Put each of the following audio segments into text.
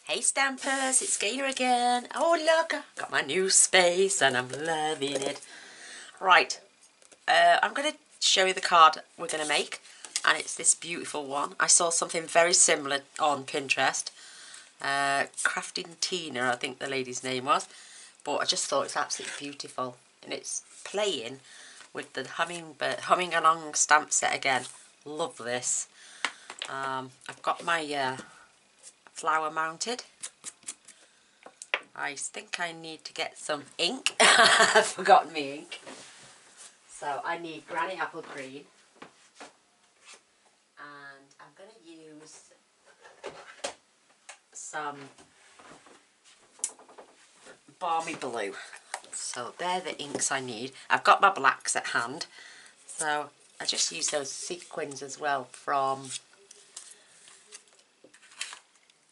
Hey Stampers, it's Gaynor again. Oh look, I've got my new space and I'm loving it. Right, I'm going to show you the card we're going to make, and it's this beautiful one. I saw something very similar on Pinterest. Crafting Tina, I think the lady's name was, but I just thought it's absolutely beautiful, and it's playing with the humming along stamp set again. Love this. I've got my flower mounted. I think I need to get some ink. I've forgotten my ink. So I need Granny Apple Green. And I'm going to use some Balmy Blue. So they're the inks I need. I've got my blacks at hand. So I just use those sequins as well from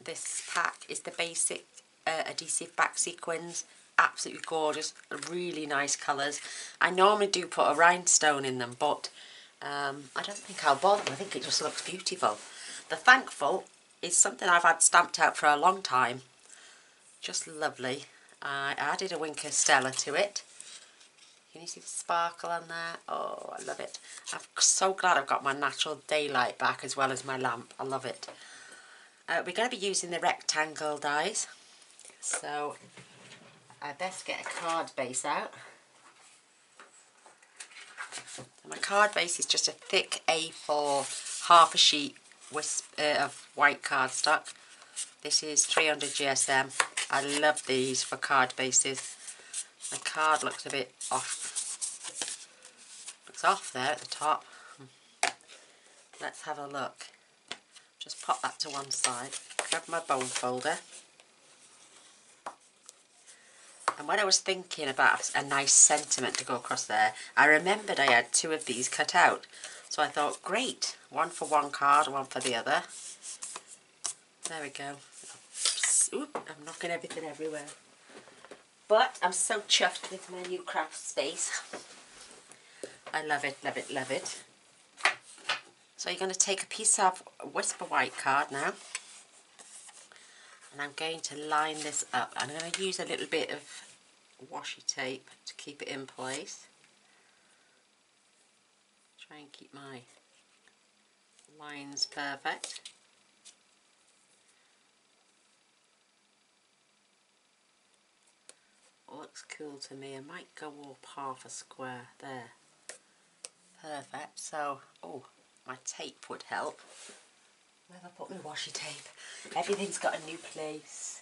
this pack. Is the basic adhesive back sequins. Absolutely gorgeous, really nice colours. I normally do put a rhinestone in them, but I don't think I'll bother. I think it just looks beautiful. The Thankful is something I've had stamped out for a long time. Just lovely. I added a Winker Stella to it. Can you see the sparkle on there? Oh, I love it. I'm so glad I've got my natural daylight back as well as my lamp. I love it. We're going to be using the rectangle dies. So I best get a card base out. My card base is just a thick A4, half a sheet of white cardstock. This is 300 GSM. I love these for card bases. The card looks a bit off. Looks off there at the top. Let's have a look. Just pop that to one side. Grab my bone folder. And when I was thinking about a nice sentiment to go across there, I remembered I had two of these cut out. So I thought, great, one for one card, one for the other. There we go. Oop, I'm knocking everything everywhere. But I'm so chuffed with my new craft space. I love it, love it, love it. So you're going to take a piece of Whisper White card now. And I'm going to line this up. I'm going to use a little bit of washi tape to keep it in place. Try and keep my lines perfect. Oh, looks cool to me. I might go up half a square there. Perfect. So, oh, my tape would help. Where have I put my washi tape? Everything's got a new place.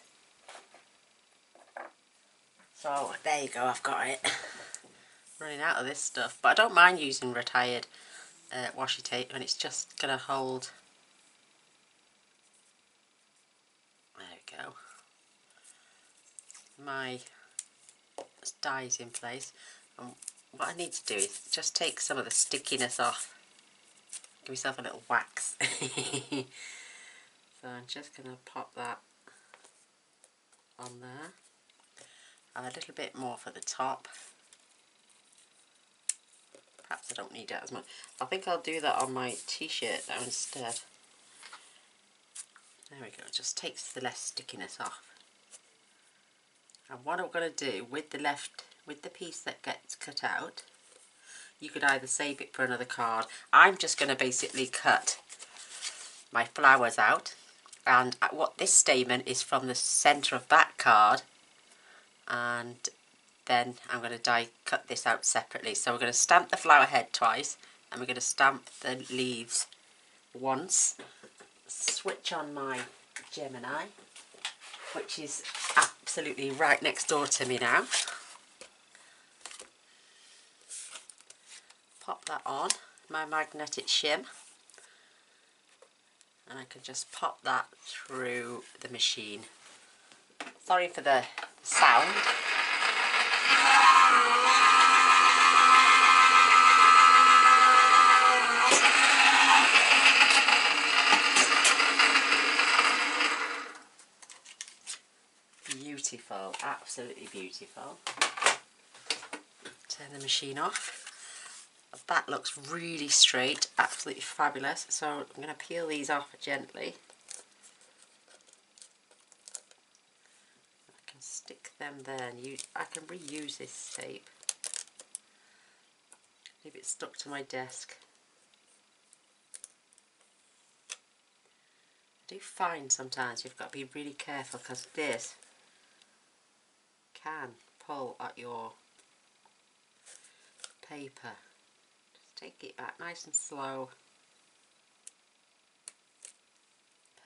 So there you go, I've got it. Running out of this stuff, but I don't mind using retired washi tape, and it's just going to hold. There we go. My die's in place, and what I need to do is just take some of the stickiness off. Give myself a little wax. So I'm just going to pop that on there. Add a little bit more for the top. Perhaps I don't need it as much. I think I'll do that on my t-shirt now instead. There we go, it just takes the less stickiness off. And what I'm going to do with the piece that gets cut out, you could either save it for another card. I'm just going to basically cut my flowers out, and what this statement is from the centre of that card, and then I'm going to cut this out separately. So we're going to stamp the flower head twice, and we're going to stamp the leaves once. Switch on my Gemini, which is absolutely right next door to me now. Pop that on, my magnetic shim, and I can just pop that through the machine. Sorry for the sound. Beautiful, absolutely beautiful. Turn the machine off. That looks really straight, absolutely fabulous. So I'm going to peel these off gently. stick them there, and I can reuse this tape. Leave it stuck to my desk. I do find sometimes you've got to be really careful because this can pull at your paper. Just take it back nice and slow.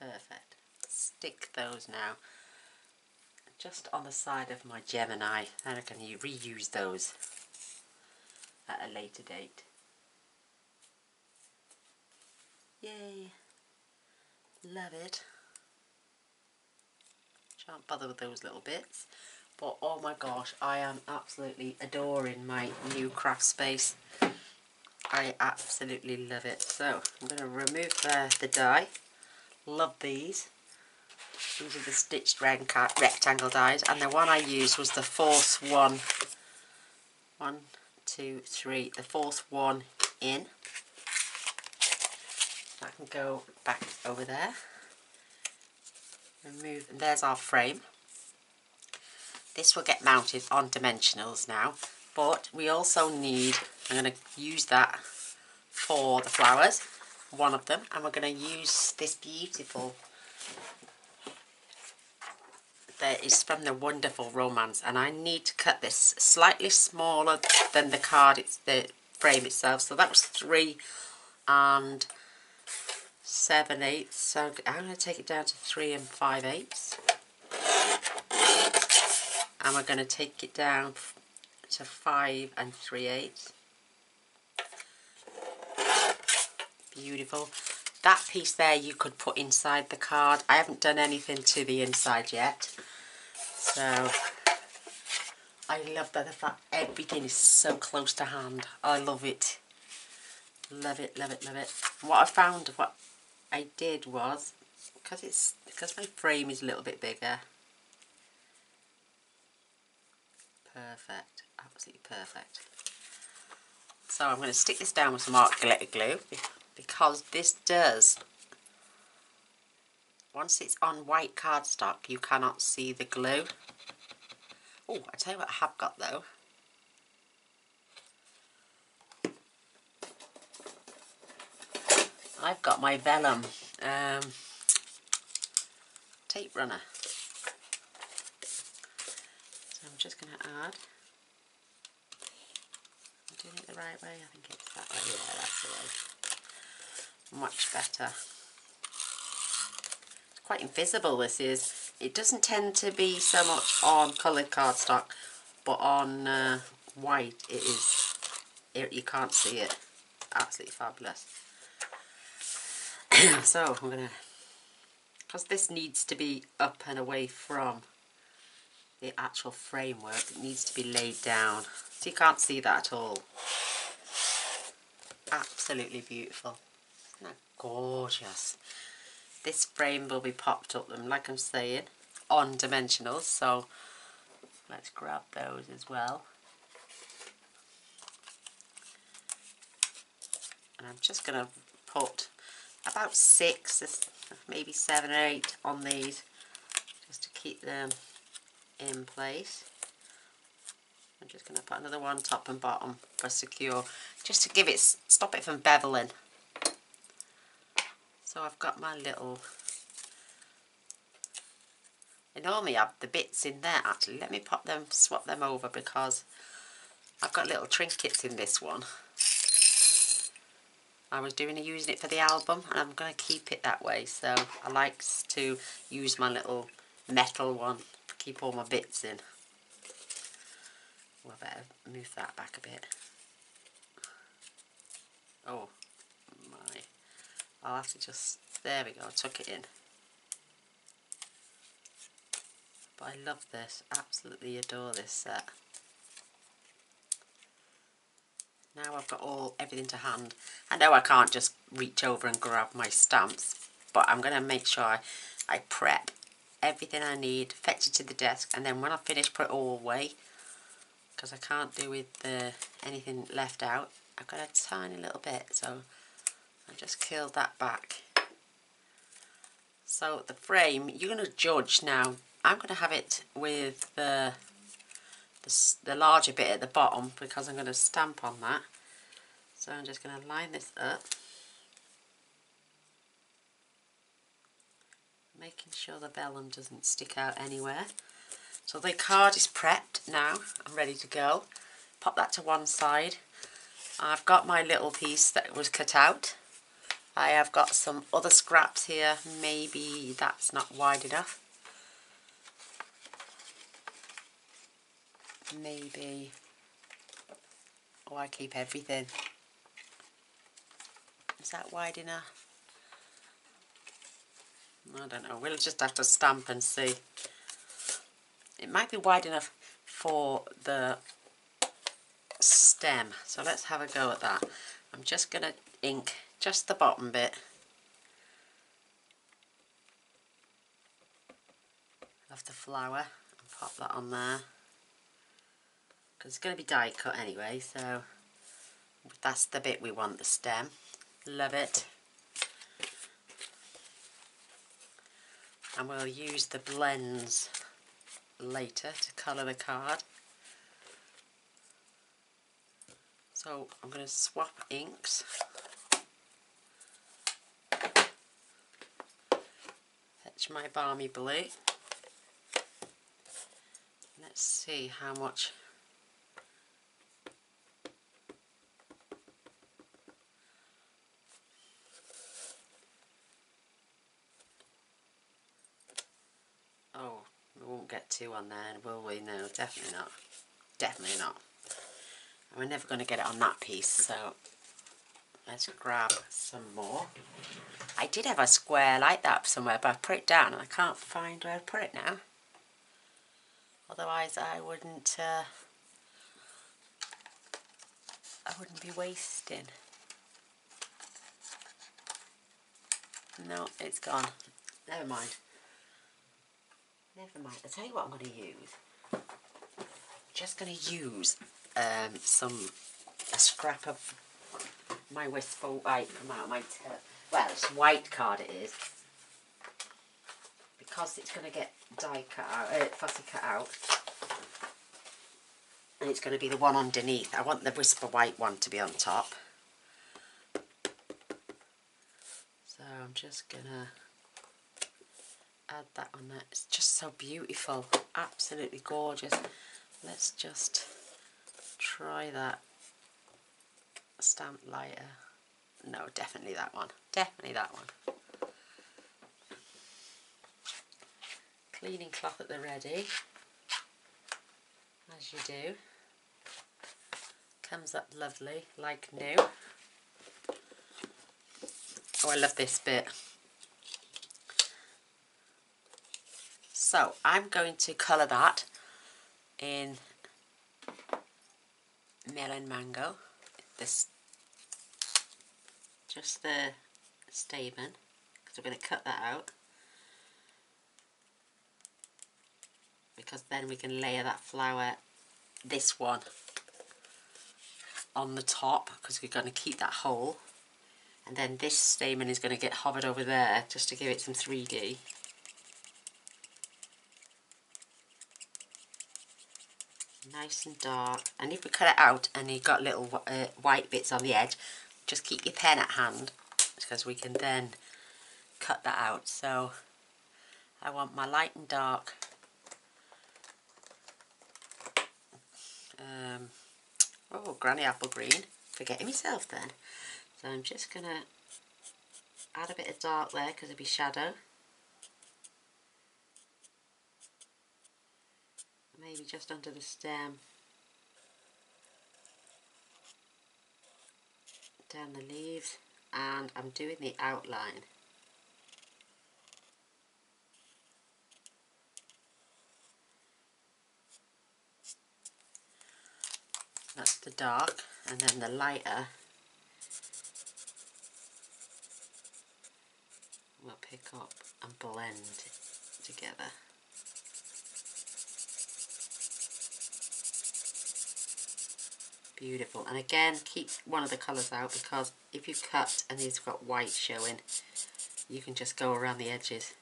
Perfect. Stick those now just on the side of my Gemini, and I can reuse those at a later date. Yay! Love it. Shan't bother with those little bits, but oh my gosh, I am absolutely adoring my new craft space. I absolutely love it. So I'm going to remove the die. Love these. These are the stitched rectangle dies, and the one I used was the fourth one. 1, 2, 3. The fourth one in. That can go back over there. Remove, and there's our frame. This will get mounted on dimensionals now, but we also need, I'm going to use that for the flowers, one of them, and we're going to use this beautiful, that is from the Wonderful Romance, and I need to cut this slightly smaller than the card, the frame itself, so that was 3 and 7/8, so I'm going to take it down to 3 and 5/8, and we're going to take it down to 5 and 3/8. Beautiful. That piece there you could put inside the card. I haven't done anything to the inside yet, so I love that the fact everything is so close to hand. I love it. Love it, love it, love it. What I found, what I did was, because my frame is a little bit bigger. Perfect, absolutely perfect. So I'm going to stick this down with some art glitter glue, because this does, once it's on white cardstock, you cannot see the glue. Oh, I tell you what I have got though. I've got my vellum tape runner. So I'm just going to add. Am I doing it the right way? I think it's that way. Yeah, that's the way. Much better. It's quite invisible, this is. It doesn't tend to be so much on coloured cardstock, but on white it is. You can't see it. Absolutely fabulous. So I'm going to, because this needs to be up and away from the actual framework, it needs to be laid down, so you can't see that at all. Absolutely beautiful. Isn't that gorgeous? This frame will be popped up, and like I'm saying, on dimensionals, so let's grab those as well. And I'm just going to put about 6, maybe 7 or 8 on these, just to keep them in place. I'm just going to put another one top and bottom for secure, just to give it, stop it from beveling. So I've got my little, I normally have the bits in there actually. Let me pop them, swap them over, because I've got little trinkets in this one. I was using it for the album, and I'm going to keep it that way, so I like to use my little metal one to keep all my bits in. Well, I better move that back a bit. Oh my, I'll have to just, there we go, tuck it in. But I love this, absolutely adore this set. Now I've got everything to hand. I know I can't just reach over and grab my stamps, but I'm going to make sure I prep everything I need, fetch it to the desk, and then when I finish, put it all away, because I can't do with anything left out. I've got a tiny little bit, so I just curled that back. So the frame, you're going to judge now I'm going to have it with the larger bit at the bottom because I'm going to stamp on that. So I'm just going to line this up, making sure the vellum doesn't stick out anywhere. So the card is prepped now, I'm ready to go. Pop that to one side. I've got my little piece that was cut out. I have got some other scraps here, maybe that's not wide enough. Maybe, oh, I keep everything. Is that wide enough? I don't know, we'll just have to stamp and see. It might be wide enough for the stem, so let's have a go at that. I'm just going to ink just the bottom bit of the flower and pop that on there, because it's going to be die cut anyway, so that's the bit we want, the stem. Love it. And we'll use the blends later to colour the card. So I'm going to swap inks. Fetch my balmy blue. Let's see how much. Oh, we won't get two on there, will we? No, definitely not. Definitely not. And we're never going to get it on that piece, so let's grab some more. I did have a square like that somewhere, but I put it down and I can't find where to put it now. Otherwise I wouldn't be wasting. No, it's gone. Never mind. Never mind. I'll tell you what I'm going to use. I'm just going to use a scrap of my wistful white from out of my well, it's white card it is, because it's going to get die cut out, fussy cut out, and it's going to be the one underneath. I want the whisper white one to be on top, so I'm just going to add that on there. It's just so beautiful, absolutely gorgeous. Let's just try that stamp lighter. No, definitely that one. Definitely that one. Cleaning cloth at the ready, as you do. Comes up lovely, like new. Oh, I love this bit. So I'm going to colour that in Melon Mango. This, just the stamen, because we're going to cut that out, because then we can layer that flower, this one, on the top, because we're going to keep that whole, and then this stamen is going to get hovered over there just to give it some 3D. Nice and dark, and if we cut it out and you've got little white bits on the edge, just keep your pen at hand, because we can then cut that out. So I want my light and dark oh, granny apple green, forgetting myself then. So I'm just going to add a bit of dark there because it'll be shadow. Maybe just under the stem, down the leaves, and I'm doing the outline. That's the dark, and then the lighter we'll pick up and blend it together. Beautiful. And again, keep one of the colours out, because if you cut and these have got white showing, you can just go around the edges.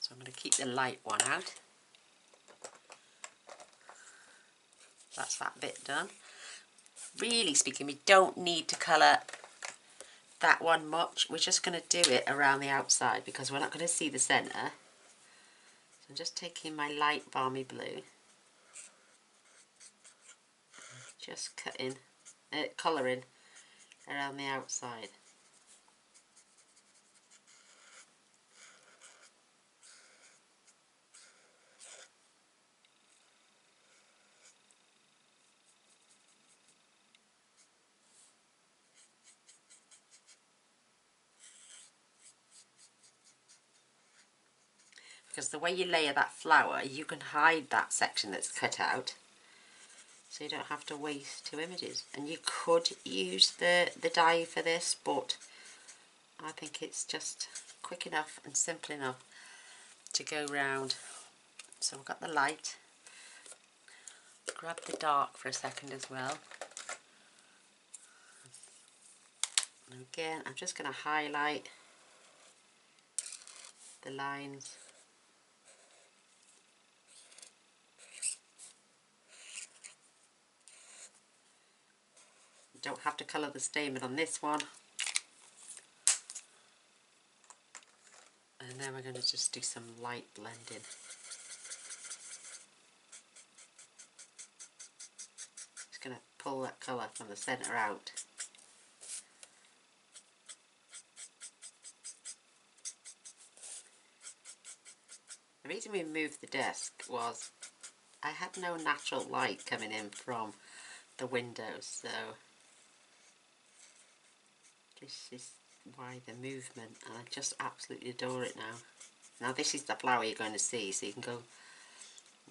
So I'm going to keep the light one out. That's that bit done. Really speaking, we don't need to colour that one much. We're just going to do it around the outside because we're not going to see the centre. So I'm just taking my light balmy blue, just colouring around the outside. Because the way you layer that flower, you can hide that section that's cut out, so you don't have to waste two images. And you could use the die for this, but I think it's just quick enough and simple enough to go round. So we've got the light. Grab the dark for a second as well. And again, I'm just going to highlight the lines. You don't have to colour the stamen on this one. And then we're going to just do some light blending. Just going to pull that colour from the centre out. The reason we moved the desk was I had no natural light coming in from the windows, so this is why the movement, and I just absolutely adore it now. Now this is the flower you're going to see, so you can go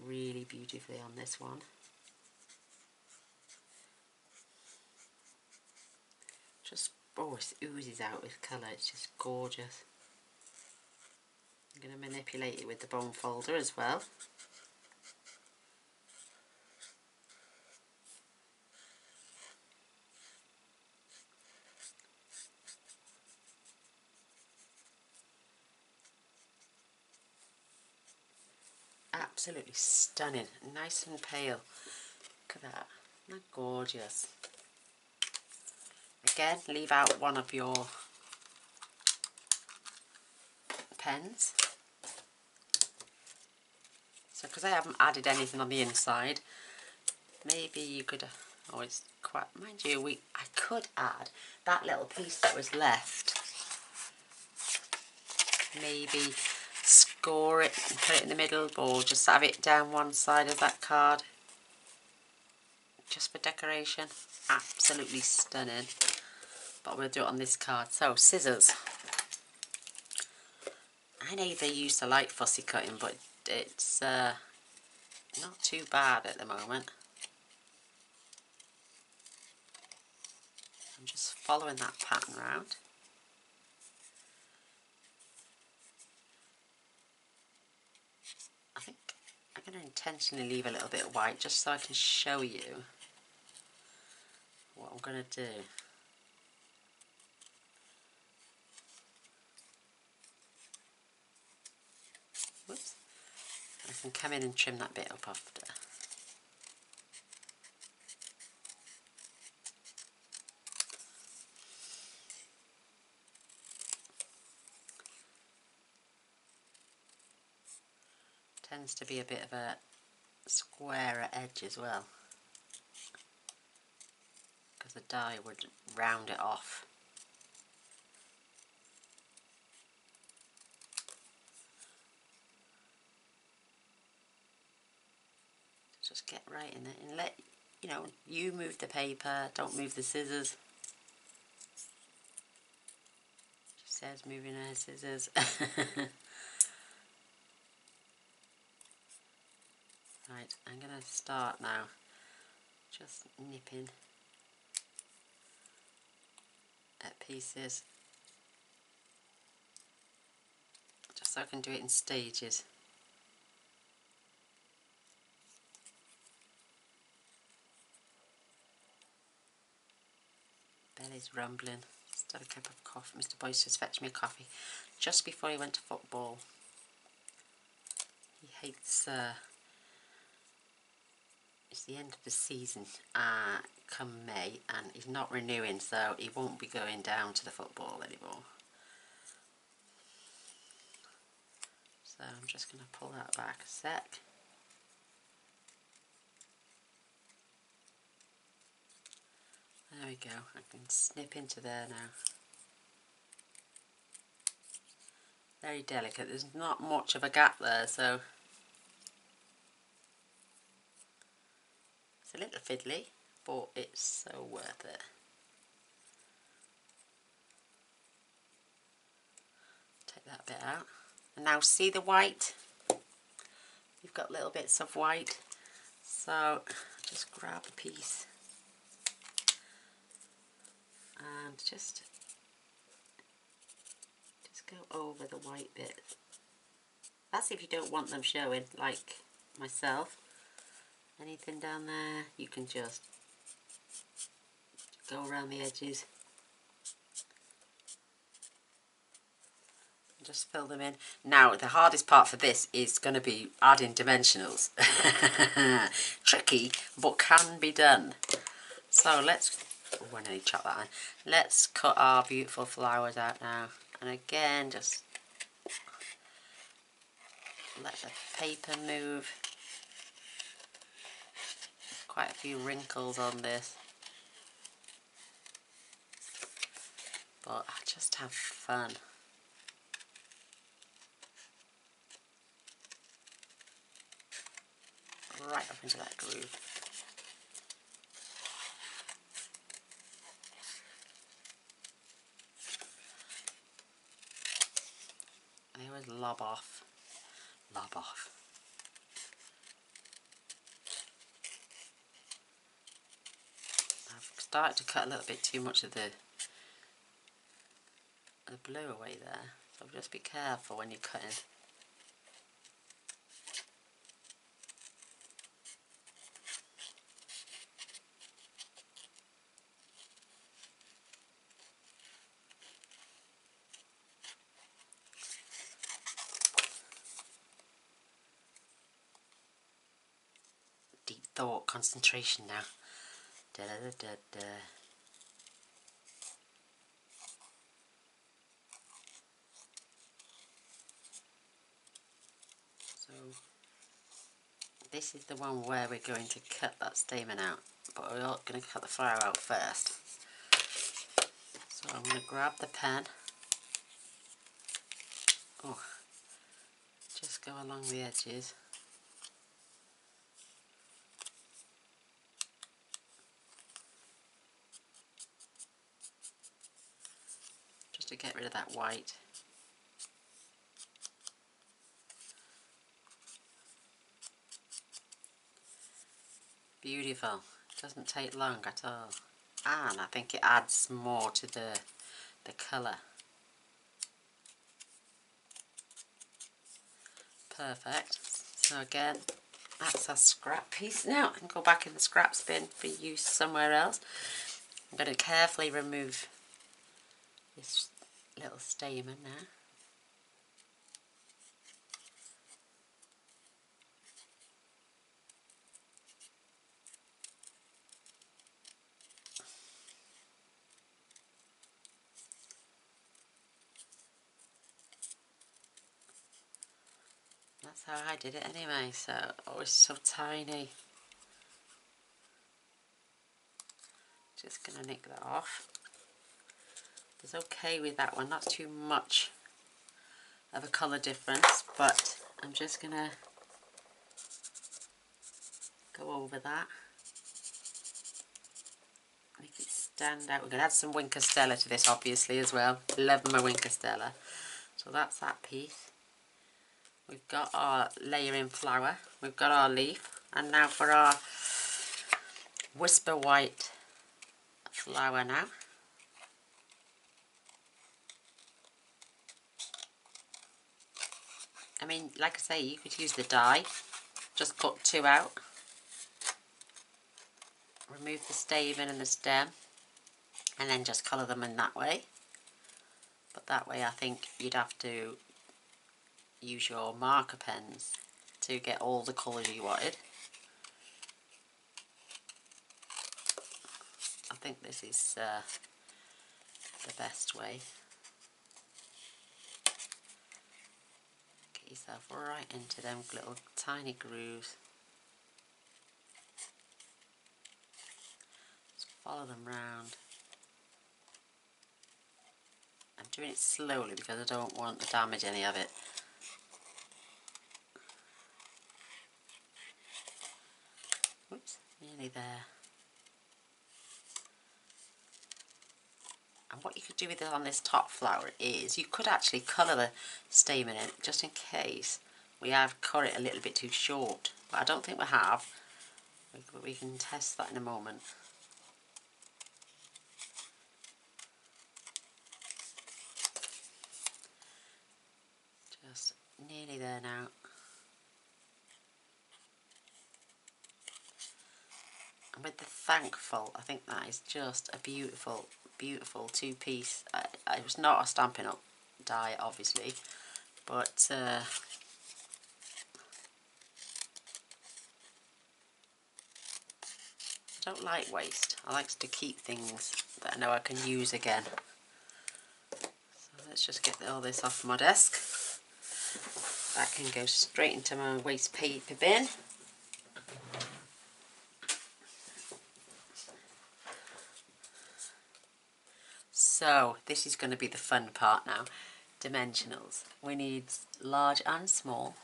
really beautifully on this one. Just, oh, it oozes out with colour, it's just gorgeous. I'm going to manipulate it with the bone folder as well. Absolutely stunning, nice and pale. Look at that, isn't that gorgeous? Again, leave out one of your pens. So because I haven't added anything on the inside, maybe you could, oh it's quite, mind you, I could add that little piece that was left. Maybe score it and put it in the middle, or just have it down one side of that card. Just for decoration. Absolutely stunning. But we'll do it on this card. So, scissors. I know they used to like fussy cutting, but it's not too bad at the moment. I'm just following that pattern round. I think I'm going to intentionally leave a little bit of white just so I can show you what I'm going to do. Whoops. I can come in and trim that bit up after. Tends to be a bit of a squarer edge as well, because the die would round it off. Just get right in it and let, you know, you move the paper, don't move the scissors. She says moving her scissors. Right, I'm going to start now, just nipping at pieces, just so I can do it in stages. Belly's rumbling. Just had a cup of coffee. Mr. Boyce just fetched me a coffee just before he went to football. He hates, it's the end of the season come May, and he's not renewing, so he won't be going down to the football anymore. So I'm just going to pull that back a sec. There we go, I can snip into there now. Very delicate, there's not much of a gap there, so it's a little fiddly, but it's so worth it. Take that bit out. And now see the white? You've got little bits of white, so just grab a piece and just go over the white bits. That's if you don't want them showing, like myself. Anything down there, you can just go around the edges and just fill them in. Now the hardest part for this is going to be adding dimensionals. Tricky, but can be done. So let's, oh, I need to chop that in. Let's cut our beautiful flowers out now. And again, just let the paper move. Quite a few wrinkles on this, but I just have fun. Right up into that groove. And they always lob off. Lob off. I've started to cut a little bit too much of the blue away there, so just be careful when you're cutting. Deep thought, concentration now. Da da da da. So this is the one where we're going to cut that stamen out, but we're not going to cut the flower out first. So I'm going to grab the pen. Oh, just go along the edges. Just to get rid of that white. Beautiful. Doesn't take long at all. And I think it adds more to the colour. Perfect. So again, that's our scrap piece. Now I can go back in the scraps bin for use somewhere else. I'm going to carefully remove this little stamen now. That's how I did it anyway, so oh, it's so tiny. Just going to nick that off. It's okay with that one, not too much of a colour difference, but I'm just going to go over that. Make it stand out. We're going to add some Winker Stella to this obviously as well. Love my Winker Stella. So that's that piece. We've got our layering flower, we've got our leaf, and now for our whisper white flower now. I mean, like I say, you could use the die, just cut two out, remove the stamen and the stem, and then just colour them in that way. But that way I think you'd have to use your marker pens to get all the colours you wanted. I think this is the best way. Get yourself right into them little tiny grooves. Just follow them round. I'm doing it slowly because I don't want to damage any of it. Oops, nearly there. And what you could do with it on this top flower is you could actually colour the stamen in, just in case we have cut it a little bit too short. But I don't think we have. We can test that in a moment. Just nearly there now. And with the Thankful, I think that is just a beautiful, beautiful two-piece. It was not a Stampin' Up die, obviously, but I don't like waste. I like to keep things that I know I can use again. So let's just get all this off my desk. That can go straight into my waste paper bin. So this is going to be the fun part now. Dimensionals. We need large and small.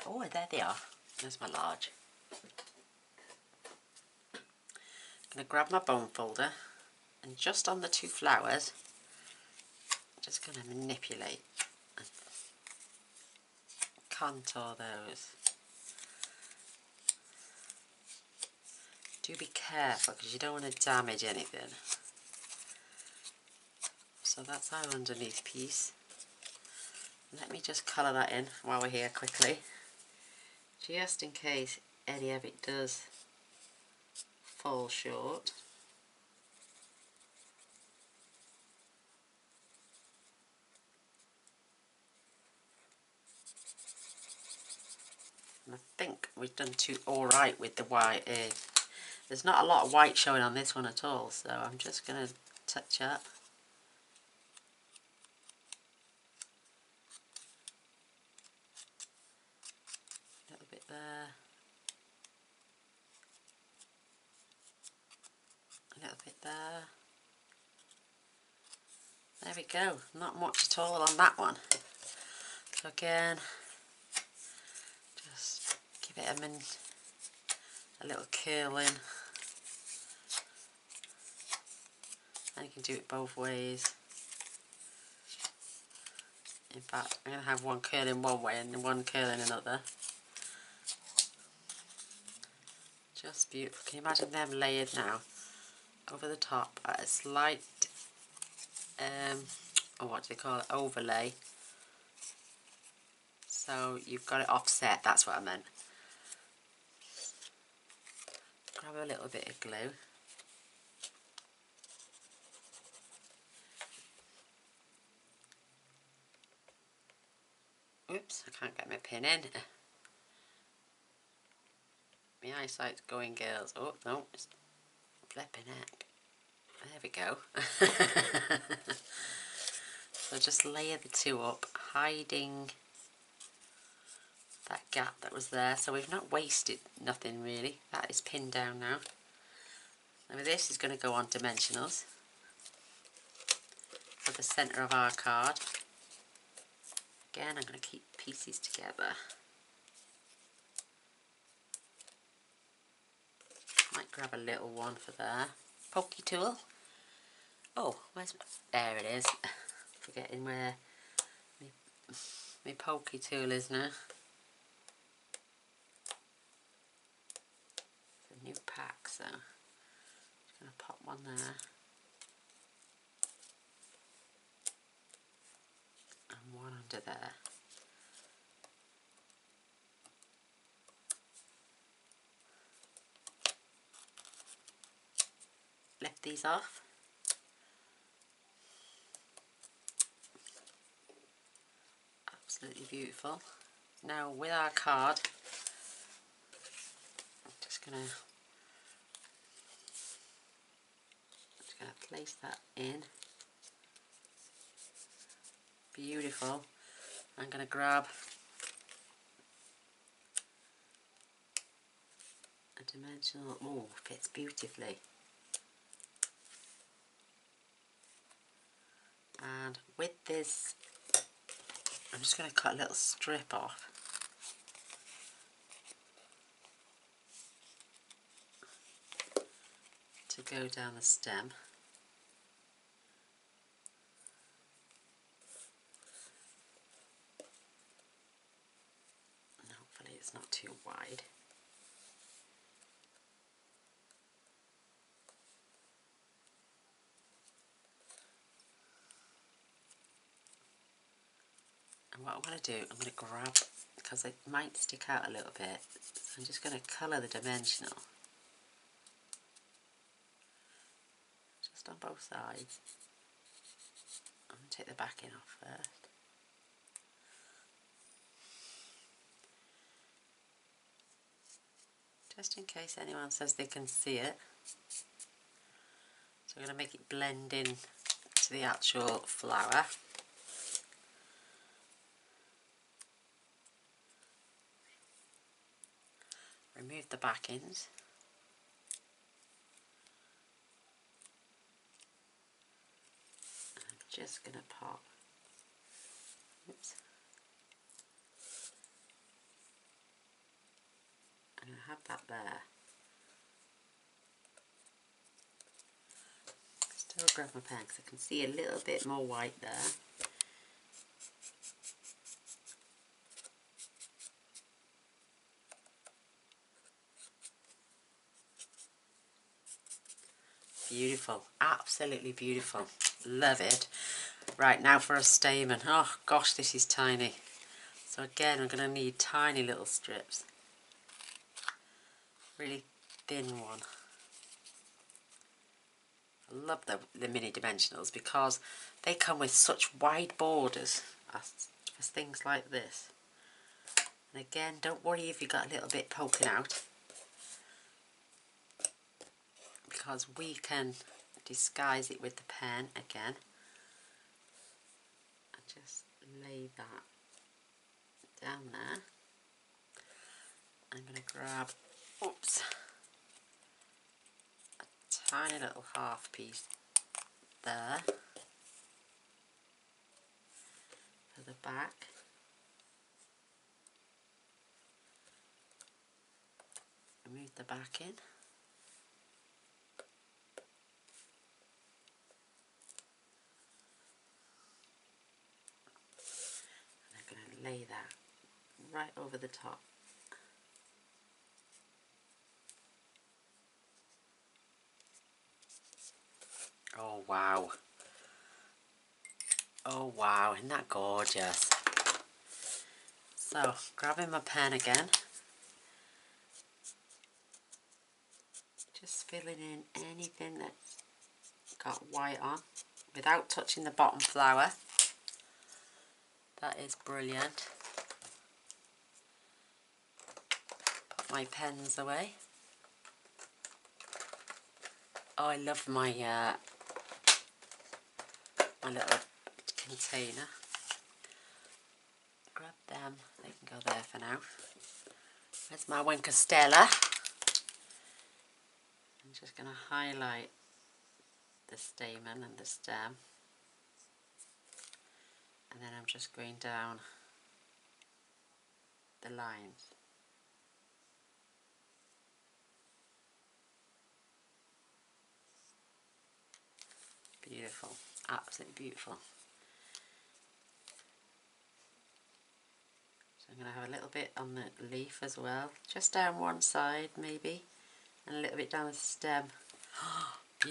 Oh, there they are. There's my large. I'm going to grab my bone folder and just on the two flowers, I'm just going to manipulate and contour those. Do be careful because you don't want to damage anything. So that's our underneath piece. Let me just colour that in while we're here quickly, just in case any of it does fall short. And I think we've done alright with the white. There's not a lot of white showing on this one at all, so I'm just going to touch up. A little bit there. A little bit there. There we go. Not much at all on that one. So again, just give it a little curl in. And you can do it both ways. In fact, I'm going to have one curl in one way and one curl in another. Just beautiful. Can you imagine them layered now over the top at a slight, or what do they call it, overlay. So you've got it offset, that's what I meant. Grab a little bit of glue. Oops, I can't get my pin in. My eyesight's going, girls. Oh, no, it's flipping heck. There we go. So just layer the two up, hiding that gap that was there. So we've not wasted nothing really. That is pinned down now. Now this is going to go on dimensionals for the centre of our card. Again, I'm going to keep pieces together. Might grab a little one for there. Pokey tool. Oh, there it is. Forgetting where my pokey tool is now. It's a new pack, so I'm just going to pop one there. And one under there. Lift these off. Absolutely beautiful. Now with our card, I'm just gonna place that in. Beautiful. I'm gonna grab a dimensional. Oh, fits beautifully. And with this, I'm just going to cut a little strip off. To go down the stem. And hopefully it's not too wide. And what I'm going to do, I'm going to grab, because it might stick out a little bit, so I'm just going to colour the dimensional. Just on both sides. I'm going to take the backing off first. Just in case anyone says they can see it. So I'm going to make it blend in to the actual flower. Remove the backings. I'm just going to pop. Oops. I'm going to have that there. Still grab my pen because I can see a little bit more white there. Beautiful, absolutely beautiful. Love it. Right, now for a stamen. Oh gosh, this is tiny. So again, I'm going to need tiny little strips. Really thin one. I love the mini dimensionals because they come with such wide borders for things like this. And again, don't worry if you got a little bit poking out, because we can disguise it with the pen again. And just lay that down there. I'm going to grab, oops, a tiny little half piece there for the back. Remove the backing. And I'm going to lay that right over the top. Oh wow. Oh wow, isn't that gorgeous? So, grabbing my pen again. Just filling in anything that's got white on without touching the bottom flower. That is brilliant. Put my pens away. Oh, I love my my little container. Grab them, they can go there for now. There's my Stella. I'm just going to highlight the stamen and the stem, and then I'm just going down the lines. Beautiful, absolutely beautiful. So I'm going to have a little bit on the leaf as well, just down one side maybe, and a little bit down the stem.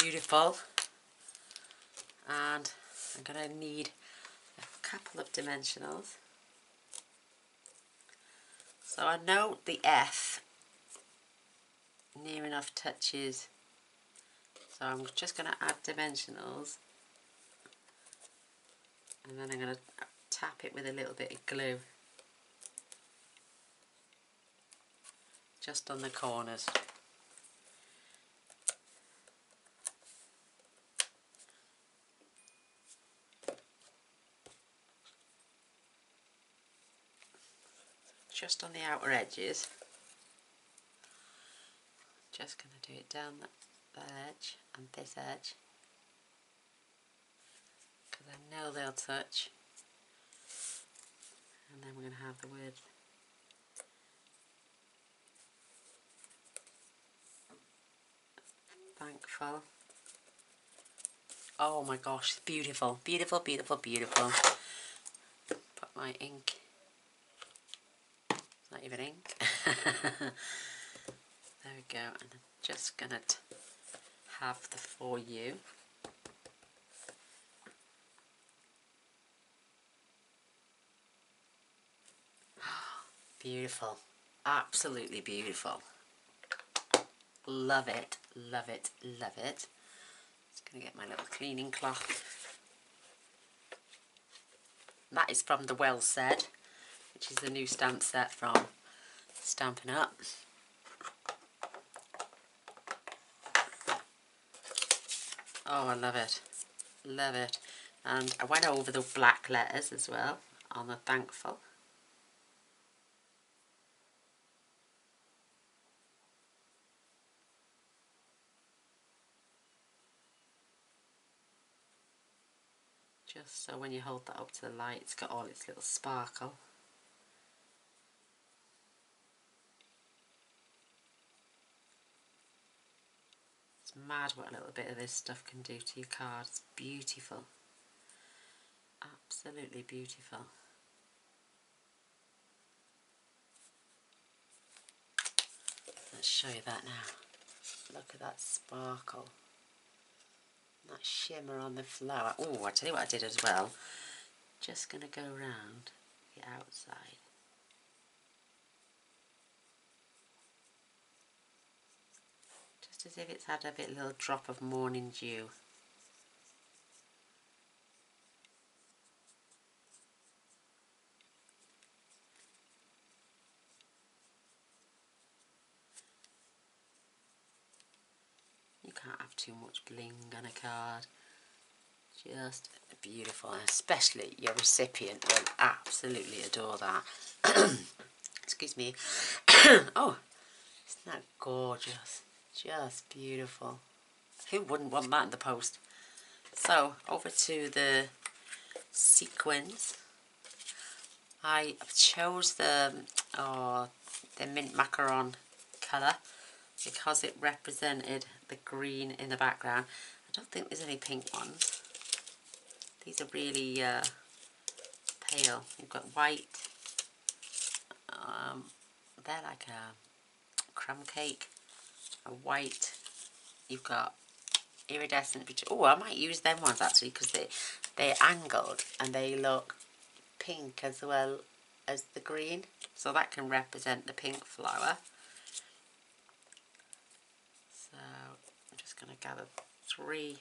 Beautiful. And I'm going to need a couple of dimensionals. So I know the F near enough touches, so I'm just going to add dimensionals, and then I'm going to tap it with a little bit of glue just on the corners. Just on the outer edges. Just going to do it down that edge and this edge, because I know they'll touch. And then we're going to have the word thankful. Oh my gosh, beautiful, beautiful, beautiful, beautiful. Put my ink. It's not even ink. There we go, and I'm just going to have the for you. Beautiful, absolutely beautiful. Love it, love it, love it. Just going to get my little cleaning cloth. That is from the Well Said, which is the new stamp set from Stampin' Up. Oh, I love it, love it. And I went over the black letters as well on the thankful. Just so when you hold that up to the light, it's got all its little sparkle. It's mad what a little bit of this stuff can do to your card. It's beautiful. Absolutely beautiful. Let's show you that now. Look at that sparkle. That shimmer on the flower. Oh, I tell you what I did as well. Just going to go around the outside. Just as if it's had a little drop of morning dew. You can't have too much bling on a card. Just beautiful, and especially your recipient will absolutely adore that. Excuse me. Oh, isn't that gorgeous? Just beautiful. Who wouldn't want that in the post? So, over to the sequins. I chose the mint macaron colour because it represented the green in the background. I don't think there's any pink ones. These are really pale. You've got white. They're like a crumb cake. A white. You've got iridescent. Oh, I might use them ones actually because they're angled and they look pink as well as the green. So that can represent the pink flower. So I'm just going to gather 3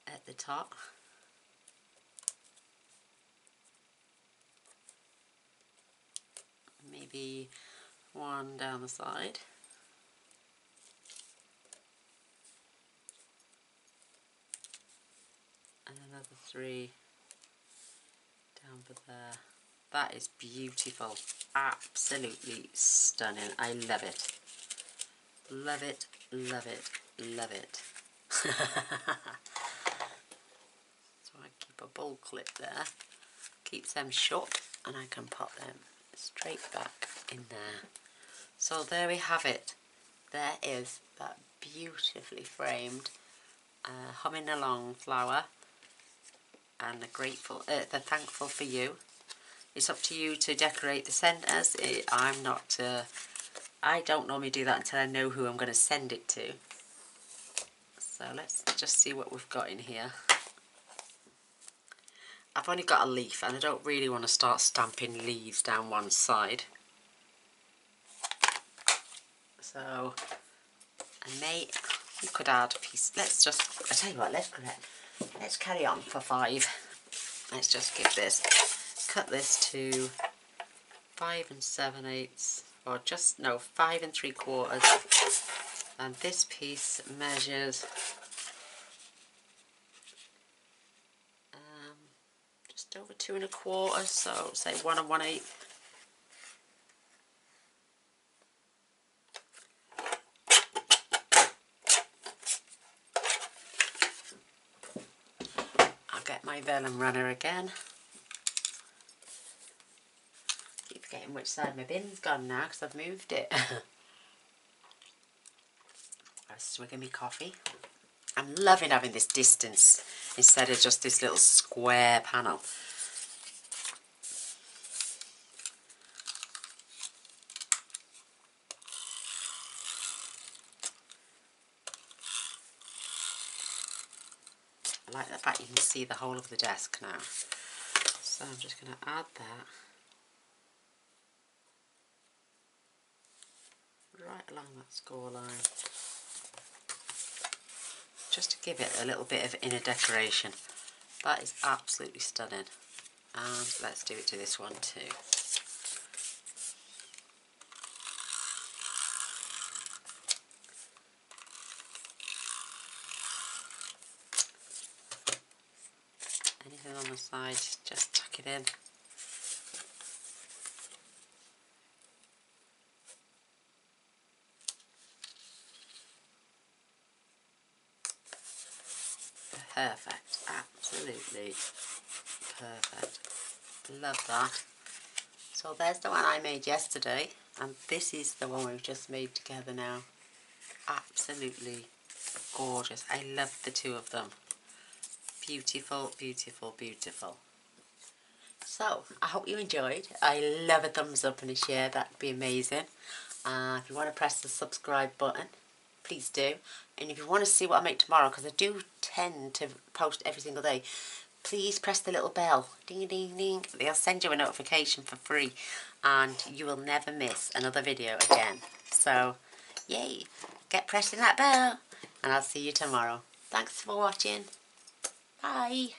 at the top. Maybe 1 down the side. And another 3 down there. That is beautiful. Absolutely stunning. I love it. Love it, love it, love it. So I keep a bowl clip there. Keeps them shut and I can pop them straight back in there. So there we have it. There is that beautifully framed humming along flower and the thankful for you. It's up to you to decorate the centres. I don't normally do that until I know who I'm going to send it to. So let's just see what we've got in here. I've only got a leaf and I don't really want to start stamping leaves down one side. So you could add a piece. I tell you what, let's carry on for 5. let's just give this, cut this to 5 7/8, or just, no, 5 3/4, and this piece measures just over 2 1/4, so say 1 1/8. I'll get my vellum runner again. Keep forgetting which side my bin's gone now because I've moved it. I'll swig of me coffee. I'm loving having this distance instead of just this little square panel. I like the fact you can see the whole of the desk now. So I'm just going to add that right along that score line, just to give it a little bit of inner decoration. That is absolutely stunning. And let's do it to this one too. Anything on the side, just tuck it in. Perfect, absolutely perfect. Love that. So there's the one I made yesterday, and this is the one we've just made together now. Absolutely gorgeous. I love the two of them. Beautiful, beautiful, beautiful. So I hope you enjoyed. I love a thumbs up and a share, that'd be amazing. If you want to press the subscribe button, please do. And if you want to see what I make tomorrow, because I do tend to post every single day, please press the little bell. Ding, ding, ding. They'll send you a notification for free, and you will never miss another video again. So, yay. Get pressing that bell, and I'll see you tomorrow. Thanks for watching. Bye.